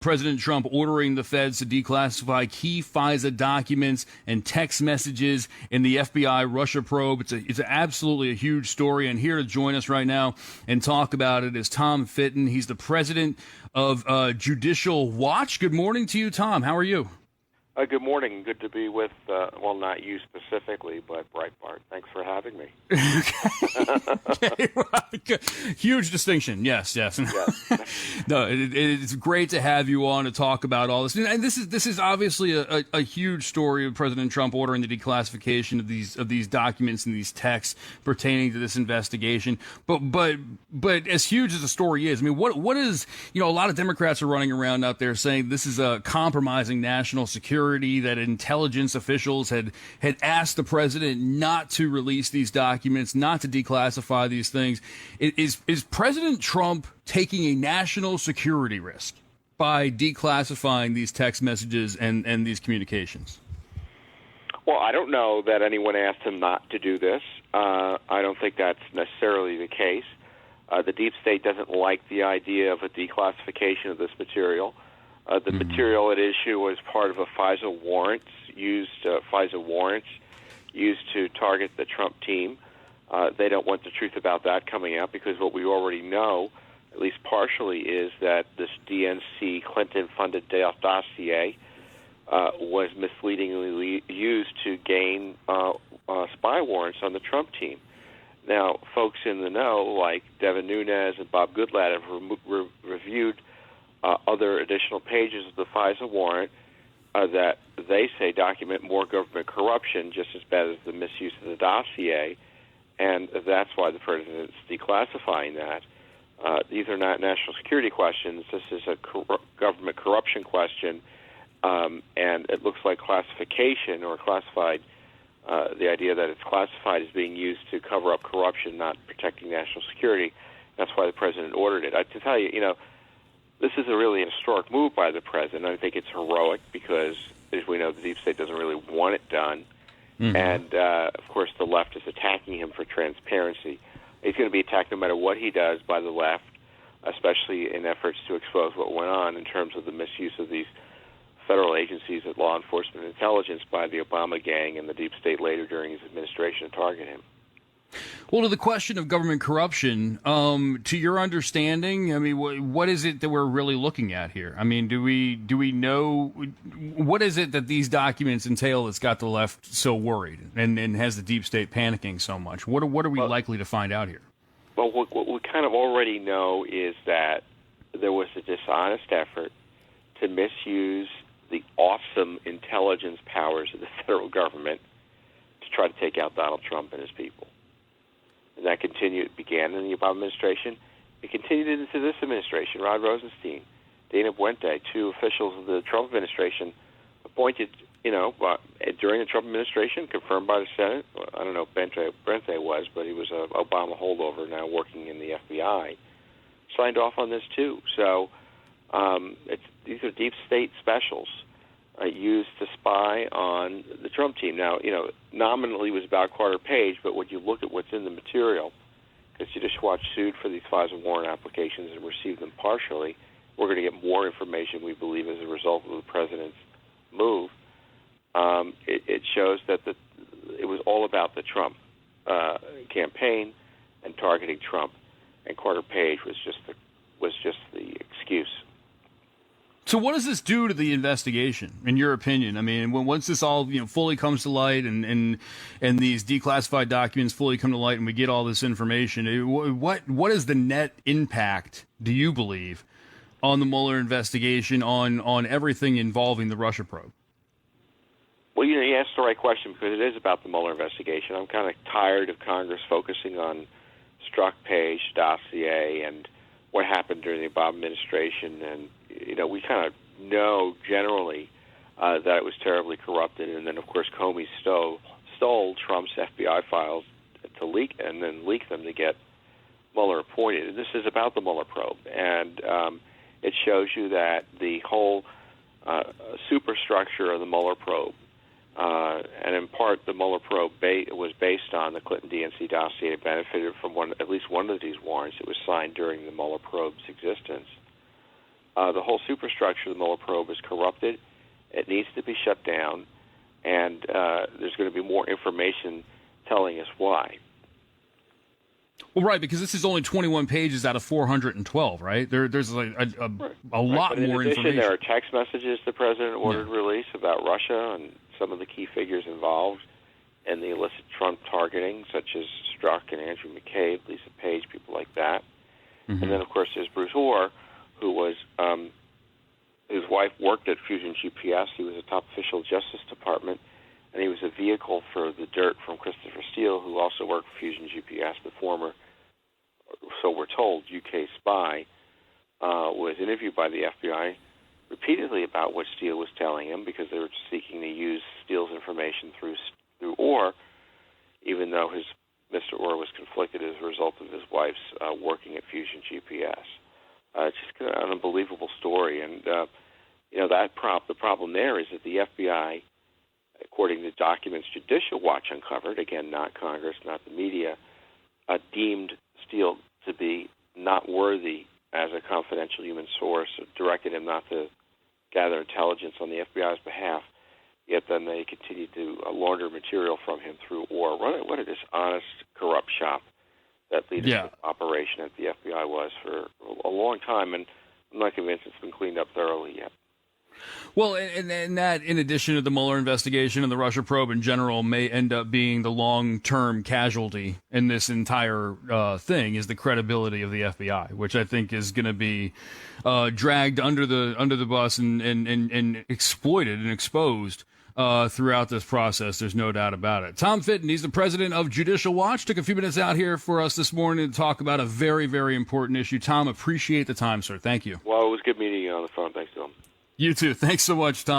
President Trump ordering the feds to declassify key FISA documents and text messages in the FBI Russia probe. It's absolutely a huge story. And here to join us right now and talk about it is Tom Fitton. He's the president of Judicial Watch. Good morning to you, Tom. How are you? Good morning. Good to be with, well, not you specifically, but Breitbart. Thanks for having me. Okay. Huge distinction. Yes. No, it's great to have you on to talk about all this. And this is obviously a huge story of President Trump ordering the declassification of these documents and these texts pertaining to this investigation. But as huge as the story is, I mean, what is, a lot of Democrats are running around out there saying this is a compromising national security, that intelligence officials had asked the president not to release these documents, not to declassify these things. Is President Trump taking a national security risk by declassifying these text messages and these communications? Well, I don't know that anyone asked him not to do this. I don't think that's necessarily the case. The deep state doesn't like the idea of a declassification of this material. The material at issue was part of a FISA warrants used to target the Trump team. They don't want the truth about that coming out because what we already know, at least partially, is that this DNC Clinton-funded dossier was misleadingly used to gain spy warrants on the Trump team. Now, folks in the know, like Devin Nunes and Bob Goodlatte, have reviewed other additional pages of the FISA warrant that they say document more government corruption, just as bad as the misuse of the dossier, and that's why the president's declassifying that. These are not national security questions. This is a government corruption question, and it looks like classification or classified, the idea that it's classified is being used to cover up corruption, not protecting national security. That's why the president ordered it. I have to tell you, this is a really historic move by the president. I think it's heroic because, as we know, the deep state doesn't really want it done. Mm-hmm. And, of course, the left is attacking him for transparency. He's going to be attacked no matter what he does by the left, especially in efforts to expose what went on in terms of the misuse of these federal agencies of law enforcement and intelligence by the Obama gang and the deep state later during his administration to target him. Well, to the question of government corruption, to your understanding, I mean, what is it that we're really looking at here? I mean, do we know what is it that these documents entail that's got the left so worried and has the deep state panicking so much? What are we likely to find out here? Well, what we kind of already know is that there was a dishonest effort to misuse the awesome intelligence powers of the federal government to try to take out Donald Trump and his people. And that began in the Obama administration. It continued into this administration. Rod Rosenstein, Dana Puente, two officials of the Trump administration appointed, during the Trump administration, confirmed by the Senate. I don't know who Puente was, but he was an Obama holdover now working in the FBI. Signed off on this, too. So these are deep state specials used to spy on the Trump team. Now, nominally it was about Carter Page, but when you look at what's in the material, because Judicial Watch sued for these FISA warrant applications and received them partially, we're going to get more information, we believe, as a result of the president's move. It shows that it was all about the Trump campaign and targeting Trump, and Carter Page was just the excuse. So what does this do to the investigation, in your opinion? I mean, once this all fully comes to light and these declassified documents fully come to light and we get all this information, what is the net impact, do you believe, on the Mueller investigation, on everything involving the Russia probe? Well, you asked the right question because it is about the Mueller investigation. I'm kind of tired of Congress focusing on Strzok Page dossier and what happened during the Obama administration, and we kind of know generally that it was terribly corrupted, and then of course Comey stole Trump's FBI files to leak them to get Mueller appointed. And this is about the Mueller probe, and it shows you that the whole superstructure of the Mueller probe, and in part the Mueller probe was based on the Clinton DNC dossier. It benefited from at least one of these warrants. It was signed during the Mueller probe's existence. The whole superstructure of the Mueller probe is corrupted. It needs to be shut down, and there's going to be more information telling us why. Well, right, because this is only 21 pages out of 412, right? There's like a lot but in more addition, information. there are text messages the president ordered released about Russia and some of the key figures involved in the illicit Trump targeting, such as Strzok and Andrew McCabe, Lisa Page, people like that. Mm-hmm. And then, of course, there's Bruce Orr, who was his wife worked at Fusion GPS. He was a top official of the Justice Department, and he was a vehicle for the dirt from Christopher Steele, who also worked for Fusion GPS, the former, so we're told, UK spy, was interviewed by the FBI repeatedly about what Steele was telling him because they were seeking to use Steele's information through Orr, even though Mr. Orr was conflicted as a result of his wife's working at Fusion GPS. It's just kind of an unbelievable story, and the problem there is that the FBI, according to documents Judicial Watch uncovered, again, not Congress, not the media, deemed Steele to be not worthy as a confidential human source, directed him not to gather intelligence on the FBI's behalf, yet then they continued to launder material from him through Orr. What a dishonest, corrupt shop that leadership operation at the FBI was for a long time, and I'm not convinced it's been cleaned up thoroughly yet. Well, and that, in addition to the Mueller investigation and the Russia probe in general, may end up being the long-term casualty in this entire thing, is the credibility of the FBI, which I think is going to be dragged under the bus and exploited and exposed throughout this process. There's no doubt about it. Tom Fitton, he's the president of Judicial Watch, took a few minutes out here for us this morning to talk about a very, very important issue. Tom, appreciate the time, sir. Thank you. Well, it was good meeting you on the phone. Thanks, Tom. You too. Thanks so much, Tom.